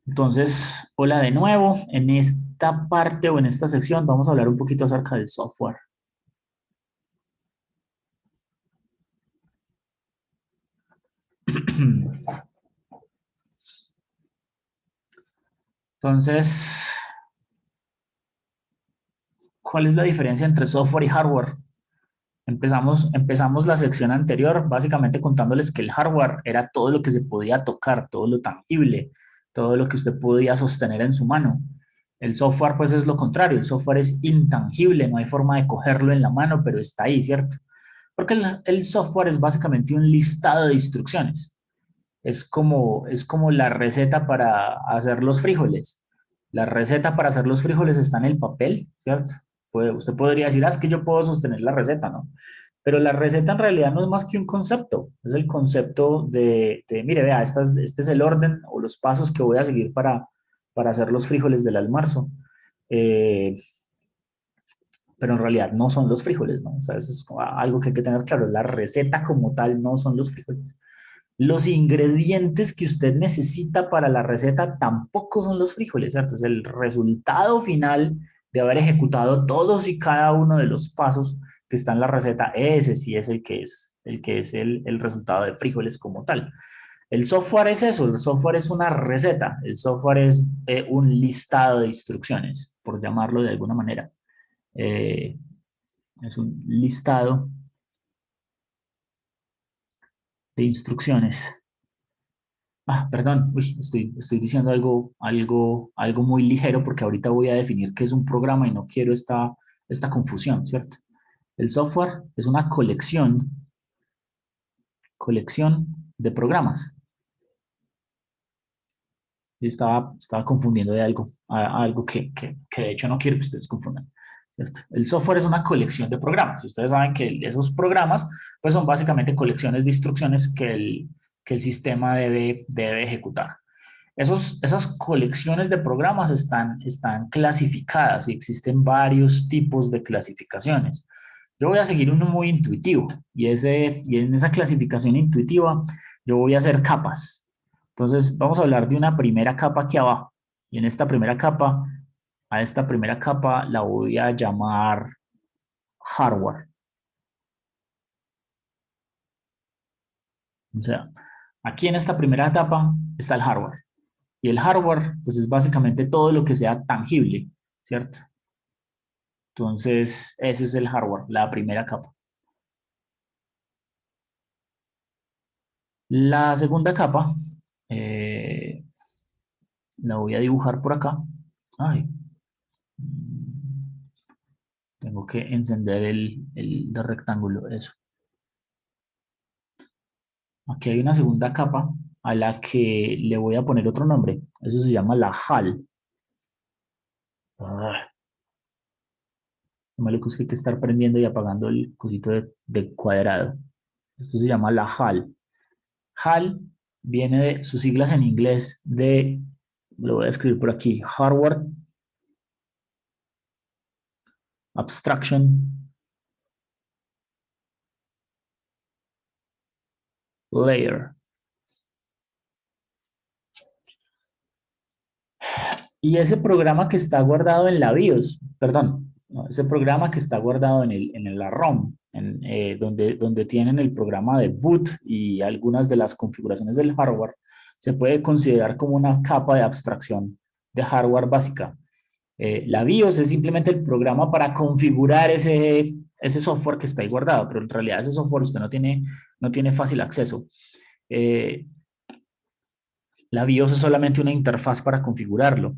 Entonces, hola de nuevo. En esta parte o en esta sección vamos a hablar un poquito acerca del software. Entonces, ¿cuál es la diferencia entre software y hardware? Empezamos la sección anterior básicamente contándoles que el hardware era todo lo que se podía tocar, todo lo tangible, todo lo que usted podía sostener en su mano. El software, pues, es lo contrario. El software es intangible, no hay forma de cogerlo en la mano, pero está ahí, ¿cierto? Porque el software es básicamente un listado de instrucciones. Es como la receta para hacer los frijoles. La receta para hacer los frijoles está en el papel, ¿cierto? Usted podría decir, es que yo puedo sostener la receta, ¿no? Pero la receta en realidad no es más que un concepto. Es el concepto mire, vea, este es el orden o los pasos que voy a seguir para hacer los frijoles del almuerzo. Eh, pero en realidad no son los frijoles, ¿no? O sea, eso es algo que hay que tener claro. La receta como tal no son los frijoles. Los ingredientes que usted necesita para la receta tampoco son los frijoles, ¿cierto? Es el resultado final de haber ejecutado todos y cada uno de los pasos que está en la receta. Ese sí es el resultado de frijoles como tal. El software es eso, el software es una receta, el software es un listado de instrucciones, por llamarlo de alguna manera. Eh, es un listado de instrucciones. Perdón, uy, estoy diciendo algo muy ligero porque ahorita voy a definir qué es un programa y no quiero esta confusión, ¿cierto? El software es una colección de programas. Y estaba confundiendo de algo que de hecho no quiero que ustedes confundan, ¿cierto? El software es una colección de programas. Y ustedes saben que esos programas pues son básicamente colecciones de instrucciones que el sistema debe ejecutar. Esas colecciones de programas están clasificadas y existen varios tipos de clasificaciones. Yo voy a seguir uno muy intuitivo y en esa clasificación intuitiva yo voy a hacer capas. Entonces vamos a hablar de una primera capa aquí abajo y en esta primera capa, a esta primera capa la voy a llamar hardware. O sea, aquí en esta primera etapa está el hardware. Y el hardware, pues es básicamente todo lo que sea tangible, ¿cierto? Entonces, ese es el hardware, la primera capa. La segunda capa, eh, la voy a dibujar por acá. Ay, tengo que encender el de rectángulo, eso. Aquí hay una segunda capa a la que le voy a poner otro nombre. Eso se llama la HAL. Ah, no me lo que hay que estar prendiendo y apagando el cosito de cuadrado. Esto se llama la HAL. HAL viene de sus siglas en inglés lo voy a escribir por aquí, Hardware Abstraction Layer. Y ese programa que está guardado en la BIOS, perdón, no, ese programa que está guardado en la ROM, donde tienen el programa de boot y algunas de las configuraciones del hardware, se puede considerar como una capa de abstracción de hardware básica. La BIOS es simplemente el programa para configurar ese software que está ahí guardado, pero en realidad ese software usted no tiene fácil acceso. Eh, la BIOS es solamente una interfaz para configurarlo.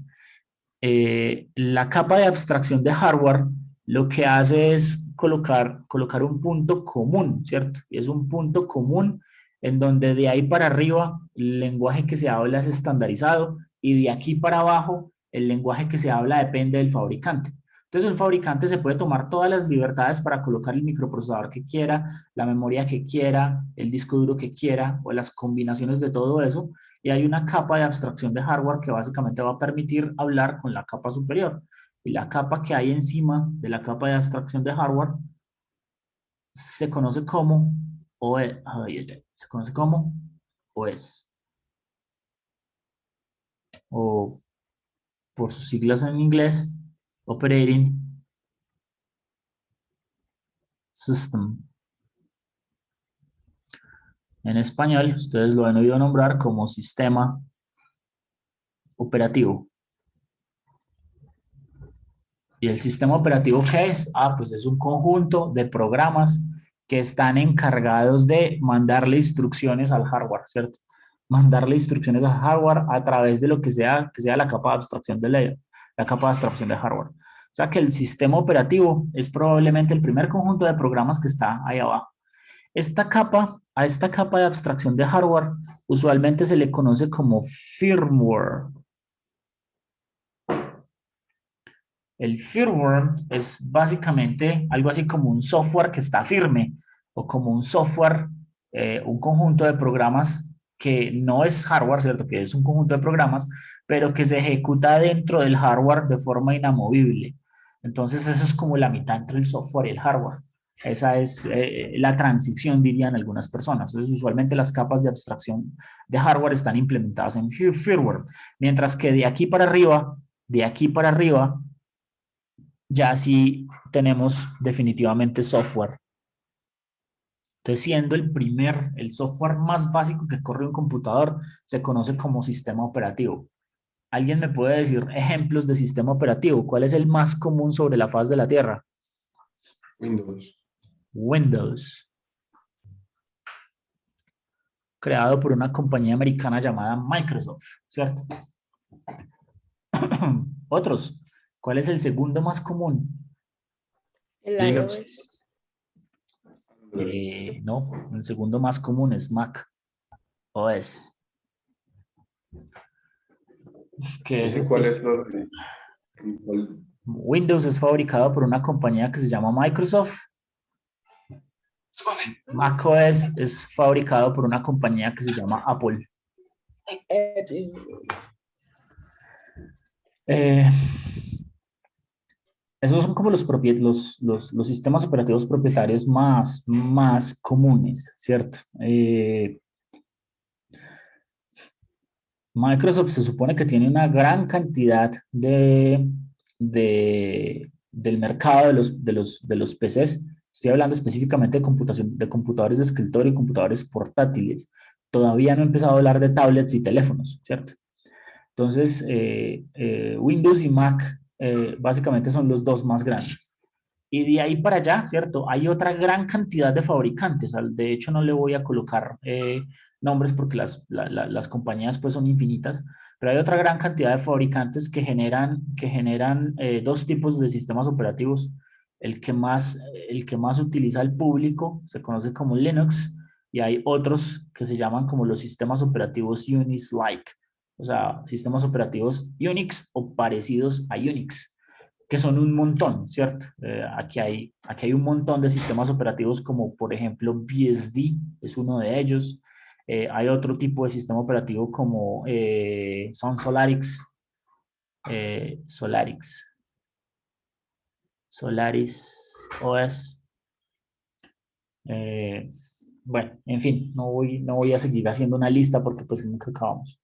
La capa de abstracción de hardware lo que hace es colocar un punto común, ¿cierto? Y es un punto común en donde de ahí para arriba el lenguaje que se habla es estandarizado y de aquí para abajo el lenguaje que se habla depende del fabricante. Entonces el fabricante se puede tomar todas las libertades para colocar el microprocesador que quiera, la memoria que quiera, el disco duro que quiera o las combinaciones de todo eso y hay una capa de abstracción de hardware que básicamente va a permitir hablar con la capa superior. Y la capa que hay encima de la capa de abstracción de hardware se conoce como OS. Se conoce como OS. o por sus siglas en inglés, Operating System. En español, ustedes lo han oído nombrar como sistema operativo. ¿Y el sistema operativo qué es? Pues es un conjunto de programas que están encargados de mandarle instrucciones al hardware, ¿cierto? Mandarle instrucciones al hardware a través de lo que sea la capa de abstracción la capa de abstracción de hardware. O sea que el sistema operativo es probablemente el primer conjunto de programas que está ahí abajo. A esta capa de abstracción de hardware, usualmente se le conoce como firmware. El firmware es básicamente algo así como un software que está firme o como un software, un conjunto de programas que no es hardware, ¿cierto? Que es un conjunto de programas, pero que se ejecuta dentro del hardware de forma inamovible. Entonces eso es como la mitad entre el software y el hardware. Esa es la transición, dirían algunas personas. Entonces, usualmente las capas de abstracción de hardware están implementadas en firmware, mientras que de aquí para arriba, ya sí tenemos definitivamente software. Entonces, siendo el software más básico que corre un computador, se conoce como sistema operativo. ¿Alguien me puede decir ejemplos de sistema operativo? ¿Cuál es el más común sobre la faz de la Tierra? Windows. Windows, creado por una compañía americana llamada Microsoft, ¿cierto? Otros, ¿cuál es el segundo más común? El Linux. iOS. No, el segundo más común es Mac OS. Que es, ¿Ese cuál es? Windows es fabricado por una compañía que se llama Microsoft. macOS es fabricado por una compañía que se llama Apple. Esos son como los sistemas operativos propietarios más comunes, ¿cierto? Microsoft se supone que tiene una gran cantidad del mercado de los PCs. Estoy hablando específicamente de computación, de computadores de escritorio y computadores portátiles. Todavía no he empezado a hablar de tablets y teléfonos, ¿cierto? Entonces, Windows y Mac básicamente son los dos más grandes. Y de ahí para allá, ¿cierto? Hay otra gran cantidad de fabricantes. De hecho, no le voy a colocar nombres porque las compañías pues son infinitas, pero hay otra gran cantidad de fabricantes que generan dos tipos de sistemas operativos. El que más utiliza el público se conoce como Linux y hay otros que se llaman como los sistemas operativos Unix-like, o sea, sistemas operativos Unix o parecidos a Unix, que son un montón, ¿cierto? Aquí hay un montón de sistemas operativos como por ejemplo BSD, es uno de ellos. Hay otro tipo de sistema operativo como son Solaris OS. Eh, bueno, en fin, no voy a seguir haciendo una lista porque pues nunca acabamos.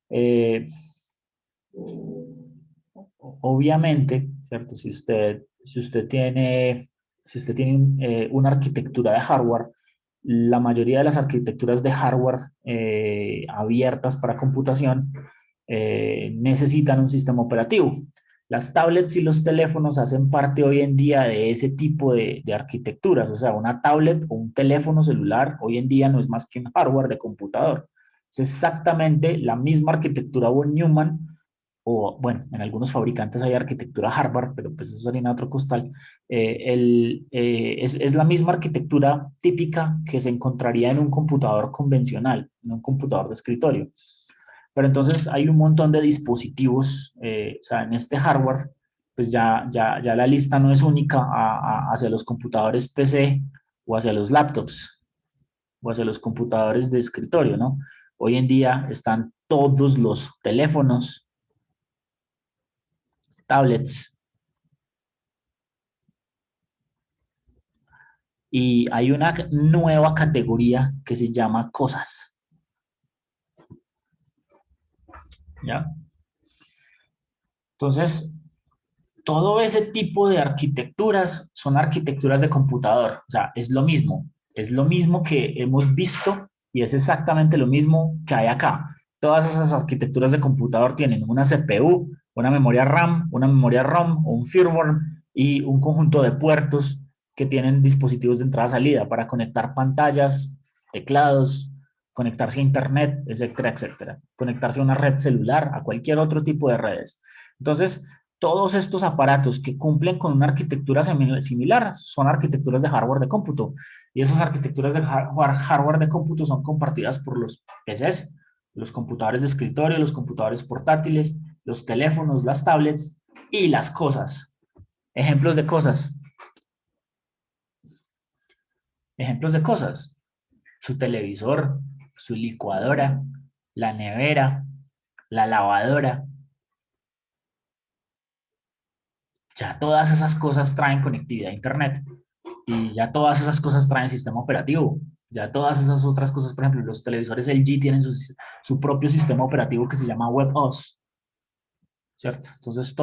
Eh, Obviamente, ¿cierto? Si usted tiene una arquitectura de hardware, la mayoría de las arquitecturas de hardware abiertas para computación necesitan un sistema operativo. Las tablets y los teléfonos hacen parte hoy en día de ese tipo de arquitecturas. O sea, una tablet o un teléfono celular hoy en día no es más que un hardware de computador. Es exactamente la misma arquitectura von Neumann, o bueno, en algunos fabricantes hay arquitectura Harvard, pero pues eso es harina de otro costal. Es la misma arquitectura típica que se encontraría en un computador convencional, en un computador de escritorio. Pero entonces hay un montón de dispositivos, o sea, en este hardware, pues ya la lista no es única hacia los computadores PC o hacia los laptops o hacia los computadores de escritorio, ¿no? Hoy en día están todos los teléfonos, tablets, y hay una nueva categoría que se llama cosas. ¿ya? Entonces, todo ese tipo de arquitecturas son arquitecturas de computador, o sea, es lo mismo que hemos visto y es exactamente lo mismo que hay acá. Todas esas arquitecturas de computador tienen una CPU, una memoria RAM, una memoria ROM o un firmware y un conjunto de puertos que tienen dispositivos de entrada-salida para conectar pantallas, teclados, conectarse a internet, etcétera, etcétera. Conectarse a una red celular, a cualquier otro tipo de redes. Entonces, todos estos aparatos que cumplen con una arquitectura similar son arquitecturas de hardware de cómputo. Y esas arquitecturas de hardware de cómputo son compartidas por los PCs, los computadores de escritorio, los computadores portátiles, los teléfonos, las tablets y las cosas. Ejemplos de cosas. Ejemplos de cosas. Su televisor, su licuadora, la nevera, la lavadora. Ya todas esas cosas traen conectividad a Internet. Y ya todas esas cosas traen sistema operativo. Ya todas esas otras cosas, por ejemplo, los televisores LG tienen su propio sistema operativo que se llama WebOS, ¿cierto? Entonces,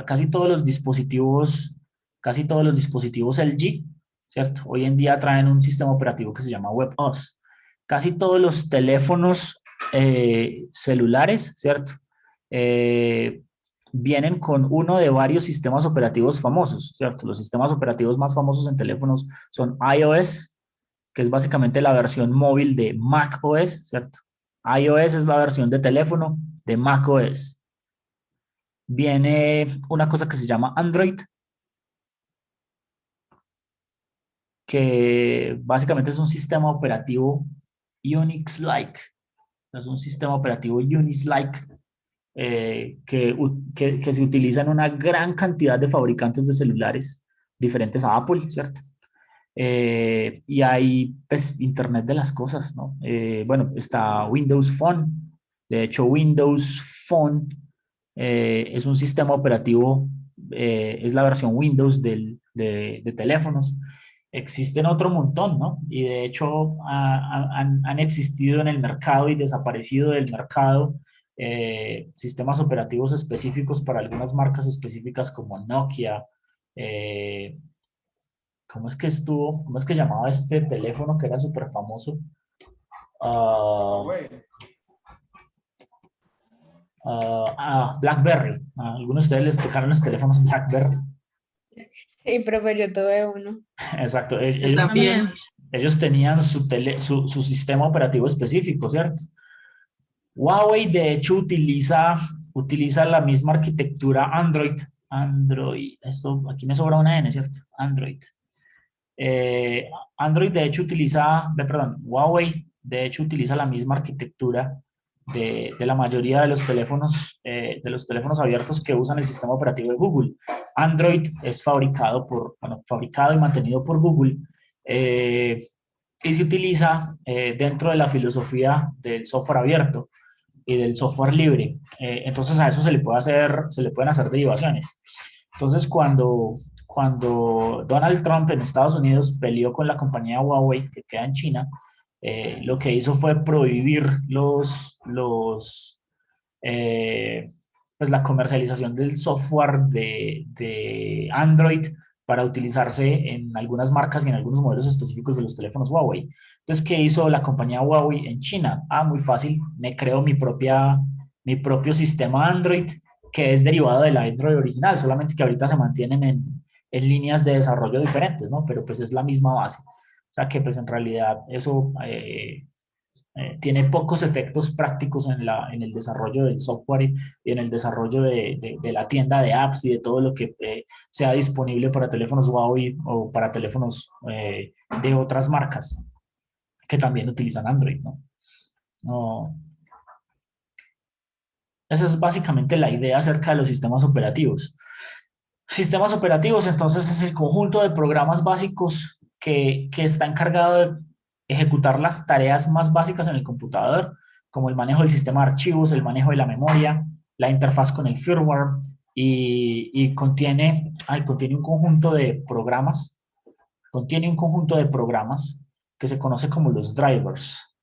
casi todos los dispositivos LG, ¿cierto? Hoy en día traen un sistema operativo que se llama WebOS. Casi todos los teléfonos celulares, ¿cierto? Eh, vienen con uno de varios sistemas operativos famosos, ¿cierto? Los sistemas operativos más famosos en teléfonos son iOS, que es básicamente la versión móvil de macOS, ¿cierto? iOS es la versión de teléfono de macOS. Viene una cosa que se llama Android, que básicamente es un sistema operativo Unix-like. Es un sistema operativo Unix-like que se utiliza en una gran cantidad de fabricantes de celulares diferentes a Apple, ¿cierto? Y hay pues, Internet de las cosas, ¿no? Bueno, está Windows Phone. De hecho, Windows Phone es un sistema operativo, es la versión Windows de teléfonos. Existen otro montón, ¿no? Y de hecho han existido en el mercado y desaparecido del mercado sistemas operativos específicos para algunas marcas específicas como Nokia, eh, cómo es que llamaba este teléfono que era súper famoso? Ah, BlackBerry. A algunos de ustedes les tocaron los teléfonos BlackBerry. Sí, profe, yo tuve uno. Exacto. Yo también. Ellos tenían su sistema operativo específico, ¿cierto? Huawei, de hecho, utiliza la misma arquitectura Android. Android, esto, aquí me sobra una N, ¿cierto? Android. Eh, Android, de hecho, perdón, Huawei, de hecho, utiliza la misma arquitectura de la mayoría de los teléfonos abiertos que usan el sistema operativo de Google. Android es fabricado y mantenido por Google y se utiliza dentro de la filosofía del software abierto y del software libre. Entonces a eso se le pueden hacer derivaciones. Entonces cuando Donald Trump en Estados Unidos peleó con la compañía Huawei, que queda en China, lo que hizo fue prohibir eh, pues la comercialización del software de Android para utilizarse en algunas marcas y en algunos modelos específicos de los teléfonos Huawei. Entonces, ¿qué hizo la compañía Huawei en China? Muy fácil, me creo mi propio sistema Android que es derivado del Android original, solamente que ahorita se mantienen en líneas de desarrollo diferentes, ¿no? Pero pues es la misma base. O sea que pues en realidad eso tiene pocos efectos prácticos en el desarrollo del software y en el desarrollo de la tienda de apps y de todo lo que sea disponible para teléfonos Huawei o para teléfonos de otras marcas que también utilizan Android, ¿no? No. Esa es básicamente la idea acerca de los sistemas operativos. Sistemas operativos, entonces, es el conjunto de programas básicos que está encargado de ejecutar las tareas más básicas en el computador, como el manejo del sistema de archivos, el manejo de la memoria, la interfaz con el firmware, y contiene un conjunto de programas, que se conoce como los drivers.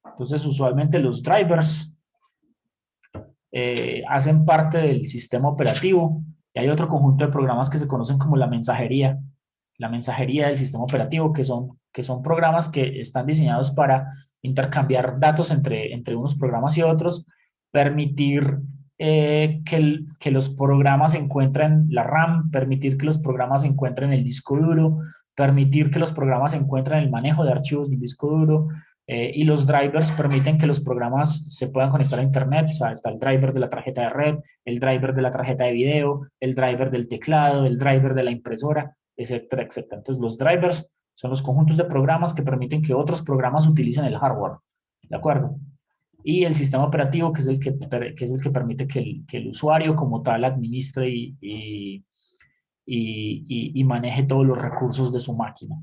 Entonces, usualmente los drivers hacen parte del sistema operativo. Y hay otro conjunto de programas que se conocen como la mensajería del sistema operativo, que son programas que están diseñados para intercambiar datos entre unos programas y otros, permitir que los programas encuentren la RAM, permitir que los programas encuentren el disco duro, permitir que los programas encuentren el manejo de archivos del disco duro, y los drivers permiten que los programas se puedan conectar a Internet. O sea, está el driver de la tarjeta de red, el driver de la tarjeta de video, el driver del teclado, el driver de la impresora, etcétera, etcétera. Entonces, los drivers son los conjuntos de programas que permiten que otros programas utilicen el hardware. ¿De acuerdo? Y el sistema operativo, que es el que permite que el usuario como tal administre y maneje todos los recursos de su máquina.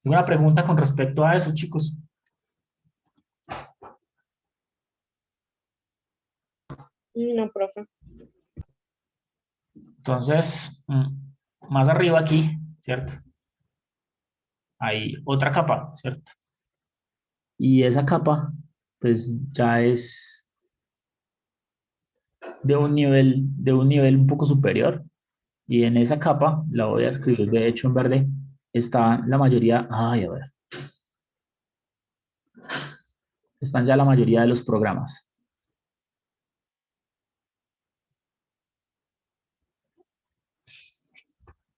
¿Alguna pregunta con respecto a eso, chicos? No, profe. Entonces, más arriba aquí, ¿cierto? Hay otra capa, ¿cierto? Y esa capa, pues ya es de un nivel un poco superior. Y en esa capa, la voy a escribir de hecho en verde, está la mayoría, ay, a ver, están ya la mayoría de los programas.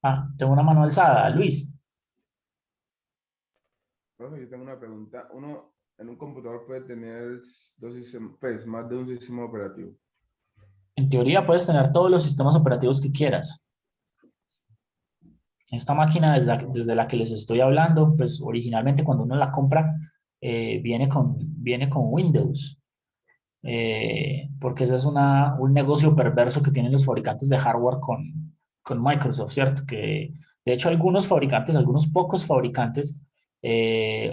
Ah, tengo una mano alzada, Luis. Profe, yo tengo una pregunta. Uno en un computador puede tener dos sistemas, pues más de un sistema operativo. En teoría puedes tener todos los sistemas operativos que quieras. Esta máquina desde la que les estoy hablando, pues originalmente cuando uno la compra, viene con Windows. Porque ese es un negocio perverso que tienen los fabricantes de hardware con Microsoft, ¿cierto? Que de hecho algunos fabricantes, algunos pocos fabricantes,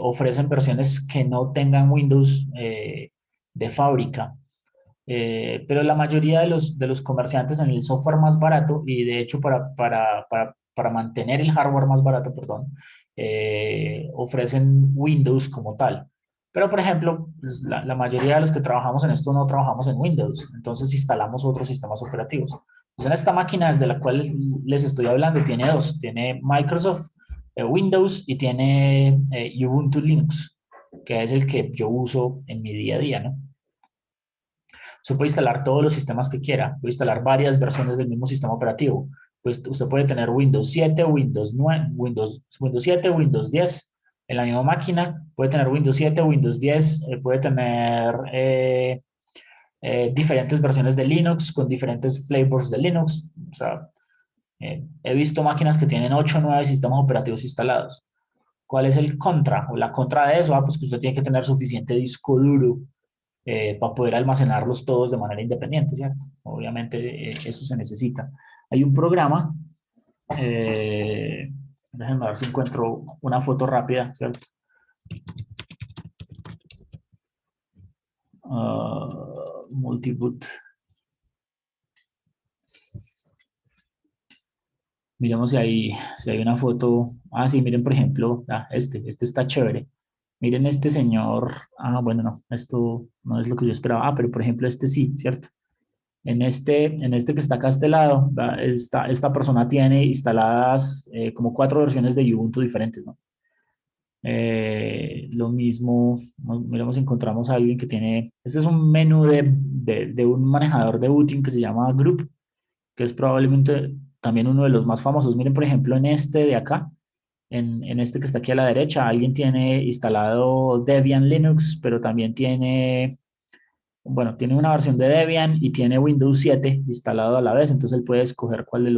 ofrecen versiones que no tengan Windows de fábrica. Pero la mayoría de los comerciantes en el software más barato, y de hecho para mantener el hardware más barato, perdón, ofrecen Windows como tal. Pero, por ejemplo, pues, la mayoría de los que trabajamos en esto no trabajamos en Windows, entonces instalamos otros sistemas operativos. Pues en esta máquina desde la cual les estoy hablando tiene dos, tiene Microsoft Windows y tiene Ubuntu Linux, que es el que yo uso en mi día a día, ¿no? Usted puede instalar todos los sistemas que quiera, puede instalar varias versiones del mismo sistema operativo. Pues usted puede tener Windows 7, Windows 9, Windows 7, Windows 10 en la misma máquina, puede tener Windows 7, Windows 10, puede tener diferentes versiones de Linux con diferentes flavors de Linux. O sea, he visto máquinas que tienen 8 o 9 sistemas operativos instalados. ¿Cuál es el contra o la contra de eso? Pues que usted tiene que tener suficiente disco duro para poder almacenarlos todos de manera independiente, ¿cierto? Obviamente eso se necesita. Hay un programa, déjenme ver si encuentro una foto rápida, ¿cierto? Multiboot. Miremos si hay una foto. Ah, sí, miren, por ejemplo, este está chévere. Miren este señor. Ah, bueno, no, esto no es lo que yo esperaba. Ah, pero por ejemplo, este sí, ¿cierto? En este que está acá a este lado, esta persona tiene instaladas como 4 versiones de Ubuntu diferentes, ¿no? Lo mismo, miramos si encontramos a alguien que tiene, este es un menú de un manejador de booting que se llama Group, que es probablemente también uno de los más famosos. Miren, por ejemplo, en este de acá, en este que está aquí a la derecha, alguien tiene instalado Debian Linux, pero también tiene, bueno, tiene una versión de Debian y tiene Windows 7 instalado a la vez, entonces él puede escoger cuál de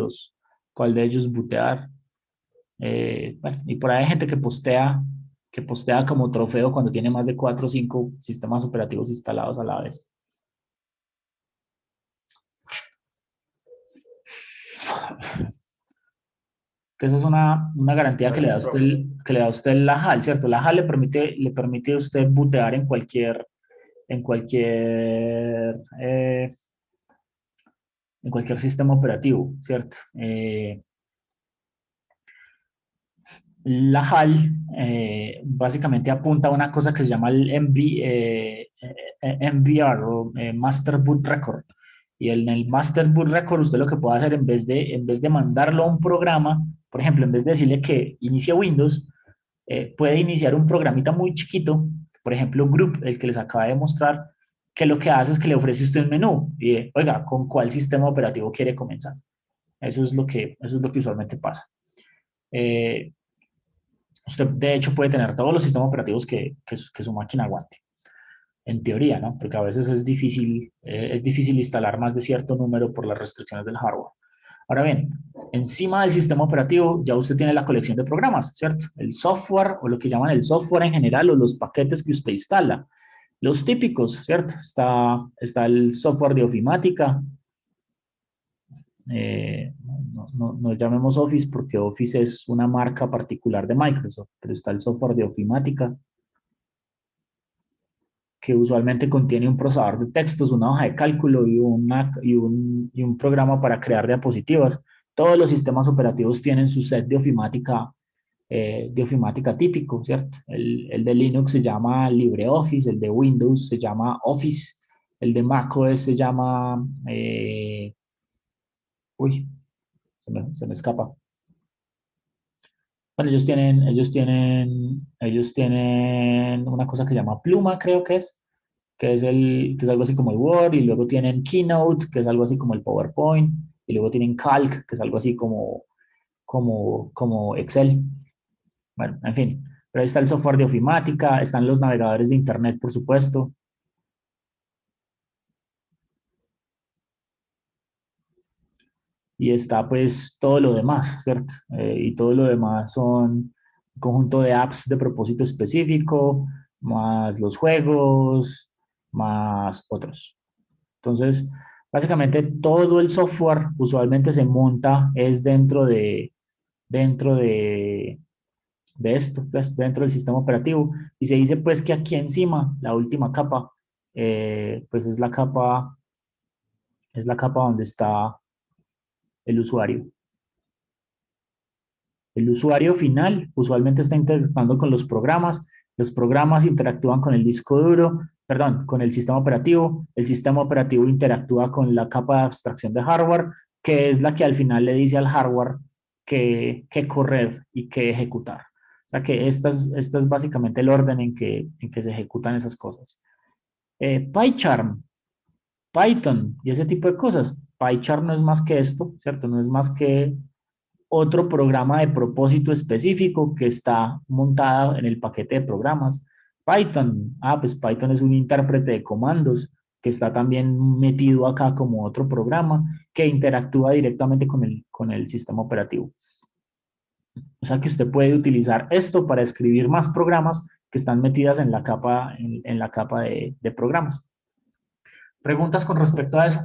ellos bootear. Bueno, y por ahí hay gente que postea como trofeo cuando tiene más de 4 o 5 sistemas operativos instalados a la vez. Que esa es una garantía que le da Gracias, usted, profe. que le da usted la HAL, ¿cierto? La HAL le permite a usted bootear eh, en cualquier sistema operativo, ¿cierto? La HAL básicamente apunta a una cosa que se llama el MBR o Master Boot Record. Y en el Master Boot Record usted lo que puede hacer en vez de mandarlo a un programa, por ejemplo, en vez de decirle que inicie Windows, puede iniciar un programita muy chiquito, por ejemplo, Group, el que les acaba de mostrar, que lo que hace es que le ofrece usted un menú y, oiga, ¿con cuál sistema operativo quiere comenzar? Eso es lo que usualmente pasa. Usted, de hecho, puede tener todos los sistemas operativos que su máquina aguante. En teoría, ¿no? Porque a veces es difícil instalar más de cierto número por las restricciones del hardware. Ahora bien, encima del sistema operativo ya usted tiene la colección de programas, ¿cierto? El software o lo que llaman el software en general o los paquetes que usted instala. Los típicos, ¿cierto? Está el software de ofimática. No llamemos Office porque Office es una marca particular de Microsoft, pero está el software de ofimática, que usualmente contiene un procesador de textos, una hoja de cálculo y un programa para crear diapositivas. Todos los sistemas operativos tienen su set de ofimática típico, ¿cierto? El de Linux se llama LibreOffice, el de Windows se llama Office, el de macOS se llama... uy, se me escapa. Bueno, ellos tienen una cosa que se llama Pluma, creo que es algo así como el Word, y luego tienen Keynote, que es algo así como el PowerPoint, y luego tienen Calc, que es algo así como Excel. Bueno, en fin, pero ahí está el software de ofimática, están los navegadores de Internet, por supuesto. Y está pues todo lo demás, ¿cierto? Y todo lo demás son un conjunto de apps de propósito específico, más los juegos, más otros. Entonces, básicamente todo el software usualmente se monta es dentro de esto, pues, dentro del sistema operativo. Y se dice pues que aquí encima, la última capa, pues es la capa donde está el usuario. El usuario final usualmente está interactuando con los programas interactúan con el disco duro, perdón, con el sistema operativo interactúa con la capa de abstracción de hardware, que es la que al final le dice al hardware que correr y que ejecutar. O sea que esta es básicamente el orden en que se ejecutan esas cosas. PyCharm, Python y ese tipo de cosas. PyCharm no es más que esto, ¿cierto? No es más que otro programa de propósito específico que está montado en el paquete de programas. Python, pues Python es un intérprete de comandos que está también metido acá como otro programa que interactúa directamente con el sistema operativo. O sea que usted puede utilizar esto para escribir más programas que están metidas en la capa, en la capa de programas. ¿Preguntas con respecto a eso?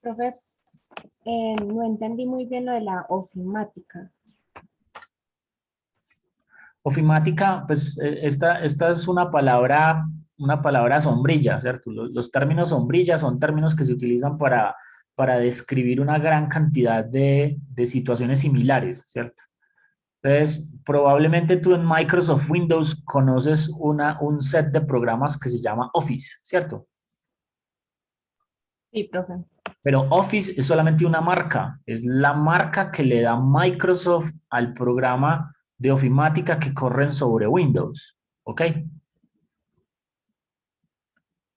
Profe, no entendí muy bien lo de la ofimática. Ofimática, pues esta es una palabra sombrilla, ¿cierto? Los términos sombrilla son términos que se utilizan para describir una gran cantidad de situaciones similares, ¿cierto? Entonces, probablemente tú en Microsoft Windows conoces un set de programas que se llama Office, ¿cierto? Sí, profe. Pero Office es solamente una marca, es la marca que le da Microsoft al programa de ofimática que corren sobre Windows, ¿ok?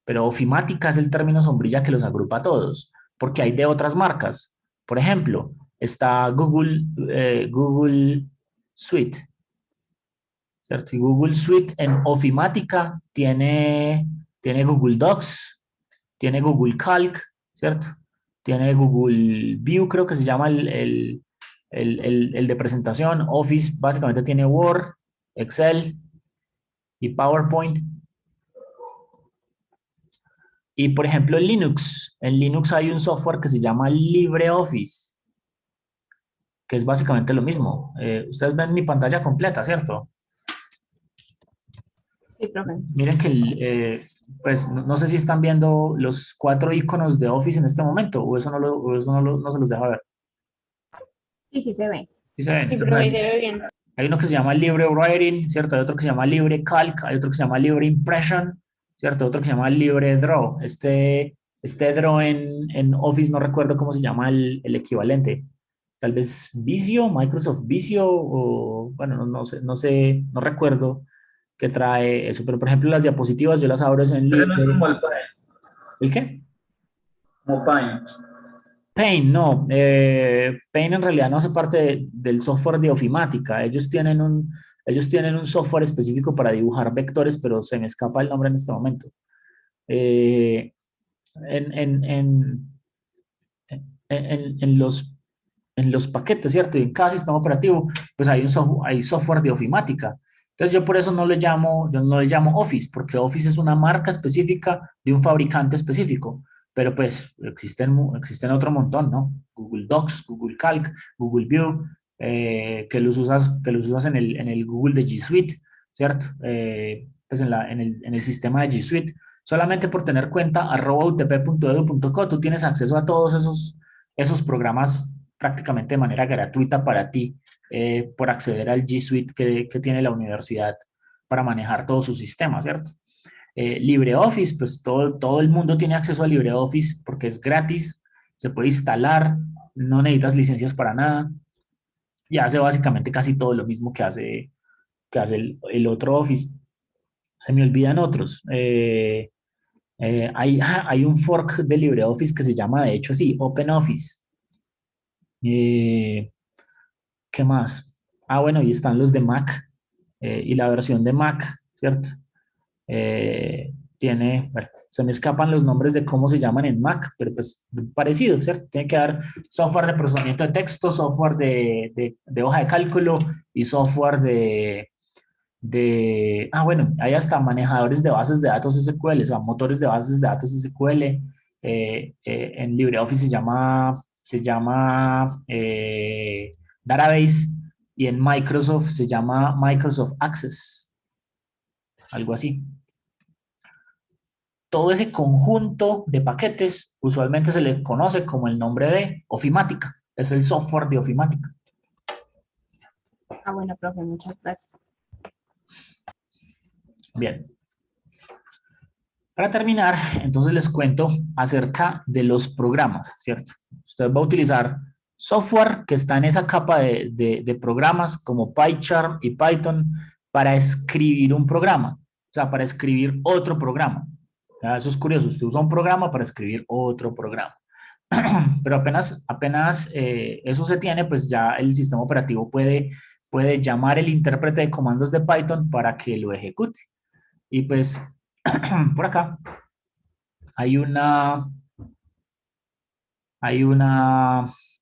Pero ofimática es el término sombrilla que los agrupa a todos, porque hay de otras marcas. Por ejemplo, está Google Suite, ¿cierto? Y Google Suite en ofimática tiene Google Docs, tiene Google Calc, ¿cierto? Tiene Google View, creo que se llama el de presentación. Office básicamente tiene Word, Excel y PowerPoint. Y por ejemplo en Linux hay un software que se llama LibreOffice, que es básicamente lo mismo. Ustedes ven mi pantalla completa, ¿cierto? Sí, profe. Miren que pues no sé si están viendo los 4 iconos de Office en este momento, o eso no se los deja ver. Sí, sí se ve. ¿Sí se ven? Sí, Entonces, profe, se ve bien. Hay uno que se llama LibreWriting, ¿cierto? Hay otro que se llama LibreCalc, hay otro que se llama LibreImpression, ¿cierto? Otro que se llama LibreDraw. Este Draw en Office no recuerdo cómo se llama el equivalente. Tal vez Visio, Microsoft Visio, o bueno, no sé, no recuerdo qué trae eso. Pero por ejemplo, las diapositivas yo las abro en Ese no es Libre. como el Paint, ¿El qué? como Paint. Paint, no. Paint en realidad no hace parte del software de ofimática. Ellos tienen un software específico para dibujar vectores, pero se me escapa el nombre en este momento. Eh, en, en, en, en los paquetes, ¿cierto? Y en cada sistema operativo, pues hay software de ofimática. Entonces yo por eso yo no le llamo Office, porque Office es una marca específica de un fabricante específico. Pero pues existen otro montón, ¿no? Google Docs, Google Calc, Google View, que los usas en el Google de G Suite, ¿cierto? Pues en el sistema de G Suite. Solamente por tener cuenta @utp.edu.co, tú tienes acceso a todos esos programas prácticamente de manera gratuita para ti, por acceder al G Suite que tiene la universidad para manejar todo su sistema, ¿cierto? LibreOffice, pues todo el mundo tiene acceso a LibreOffice porque es gratis, se puede instalar, no necesitas licencias para nada y hace básicamente casi todo lo mismo que hace el otro Office. Se me olvidan otros. Hay un fork de LibreOffice que se llama, de hecho, sí, OpenOffice. Eh, ¿Qué más? Bueno, y están los de Mac, y la versión de Mac, ¿cierto? Bueno, se me escapan los nombres de cómo se llaman en Mac, pero pues parecido, ¿cierto? Tiene que dar software de procesamiento de texto, software de hoja de cálculo y software bueno, hay hasta manejadores de bases de datos SQL, o sea, motores de bases de datos SQL. En LibreOffice se llama Database, y en Microsoft se llama Microsoft Access, algo así. Todo ese conjunto de paquetes usualmente se le conoce como el nombre de ofimática, es el software de ofimática. Bueno, profe, muchas gracias. Bien. Para terminar, entonces les cuento acerca de los programas, ¿cierto? Usted va a utilizar software que está en esa capa de programas como PyCharm y Python para escribir un programa, o sea, para escribir otro programa. Eso es curioso, usted usa un programa para escribir otro programa. Pero apenas eso se tiene, pues ya el sistema operativo puede llamar el intérprete de comandos de Python para que lo ejecute. Y pues por acá hay una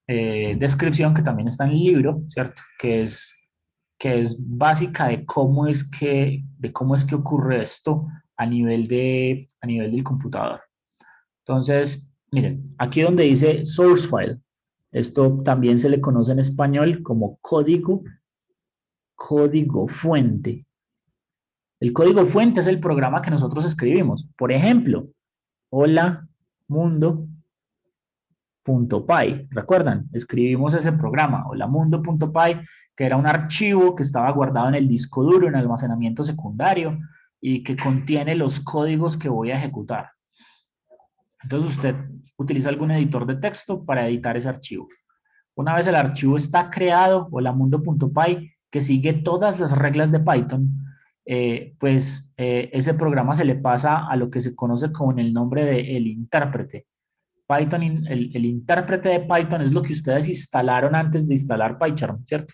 descripción que también está en el libro, ¿cierto? Que es básica de cómo es que ocurre esto a nivel del computador. Entonces, miren, aquí donde dice source file, esto también se le conoce en español como código fuente. El código fuente es el programa que nosotros escribimos. Por ejemplo, hola mundo.py. ¿Recuerdan? Escribimos ese programa, hola mundo.py, que era un archivo que estaba guardado en el disco duro, en almacenamiento secundario, y que contiene los códigos que voy a ejecutar. Entonces usted utiliza algún editor de texto para editar ese archivo. Una vez el archivo está creado, hola mundo.py, que sigue todas las reglas de Python, pues ese programa se le pasa a lo que se conoce con el nombre de el intérprete. El intérprete de Python es lo que ustedes instalaron antes de instalar PyCharm, ¿cierto?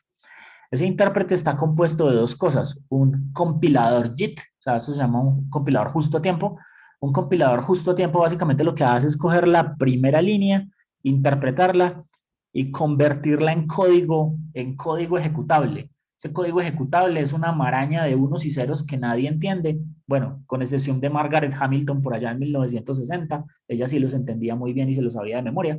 Ese intérprete está compuesto de dos cosas: un compilador JIT, o sea, eso se llama un compilador justo a tiempo. Un compilador justo a tiempo básicamente lo que hace es coger la primera línea, interpretarla y convertirla en código ejecutable. Ese código ejecutable es una maraña de unos y ceros que nadie entiende. Bueno, con excepción de Margaret Hamilton por allá en 1960, ella sí los entendía muy bien y se los sabía de memoria.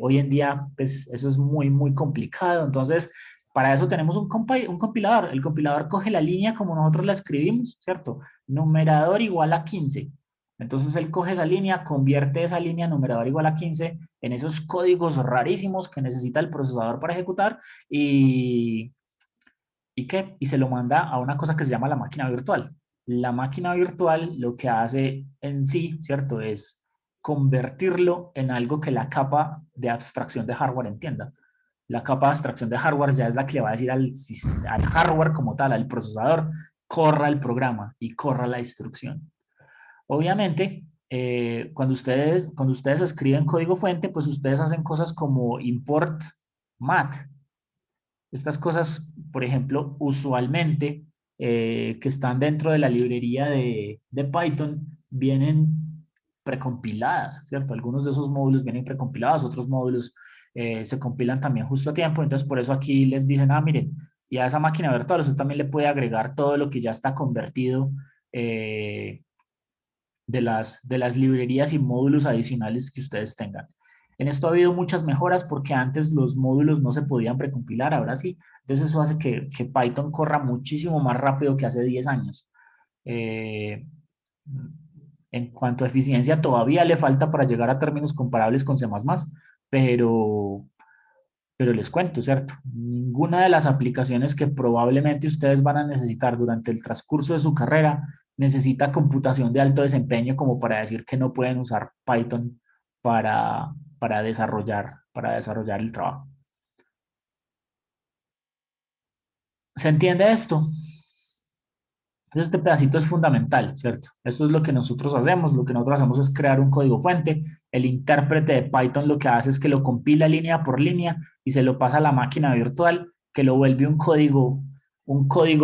Hoy en día, pues eso es muy, muy complicado. Entonces, para eso tenemos un compilador. El compilador coge la línea como nosotros la escribimos, ¿cierto? Numerador igual a 15. Entonces él coge esa línea, convierte esa línea numerador igual a 15 en esos códigos rarísimos que necesita el procesador para ejecutar, y ¿Y qué? Y se lo manda a una cosa que se llama la máquina virtual. La máquina virtual lo que hace en sí, ¿cierto? Es convertirlo en algo que la capa de abstracción de hardware entienda. La capa de abstracción de hardware ya es la que le va a decir al hardware como tal, al procesador, corra el programa y corra la instrucción. Obviamente, cuando ustedes escriben código fuente, pues ustedes hacen cosas como import mat. Estas cosas, por ejemplo, usualmente que están dentro de la librería de Python, vienen precompiladas, ¿cierto? Algunos de esos módulos vienen precompilados, otros módulos se compilan también justo a tiempo, entonces por eso aquí les dicen, ah, miren, y a esa máquina virtual usted también le puede agregar todo lo que ya está convertido de las librerías y módulos adicionales que ustedes tengan. En esto ha habido muchas mejoras porque antes los módulos no se podían precompilar, ahora sí. Entonces eso hace que Python corra muchísimo más rápido que hace 10 años. Eh, en cuanto a eficiencia, todavía le falta para llegar a términos comparables con C++, pero, pero les cuento, ¿cierto? Ninguna de las aplicaciones que probablemente ustedes van a necesitar durante el transcurso de su carrera necesita computación de alto desempeño como para decir que no pueden usar Python para desarrollar el trabajo. ¿Se entiende esto? Entonces, este pedacito es fundamental, ¿cierto? Esto es lo que nosotros hacemos. Lo que nosotros hacemos es crear un código fuente. El intérprete de Python lo que hace es que lo compila línea por línea y se lo pasa a la máquina virtual, que lo vuelve un código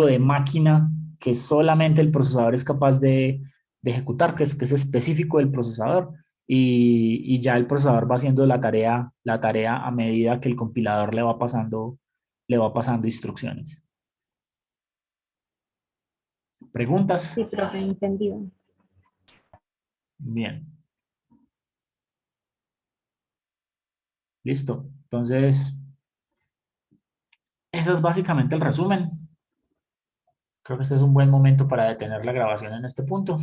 de máquina que solamente el procesador es capaz de ejecutar, que es específico del procesador. Y ya el procesador va haciendo la tarea a medida que el compilador le va pasando instrucciones. ¿Preguntas? Sí, profe, entendido. Bien. Listo. Entonces, ese es básicamente el resumen. Creo que este es un buen momento para detener la grabación en este punto.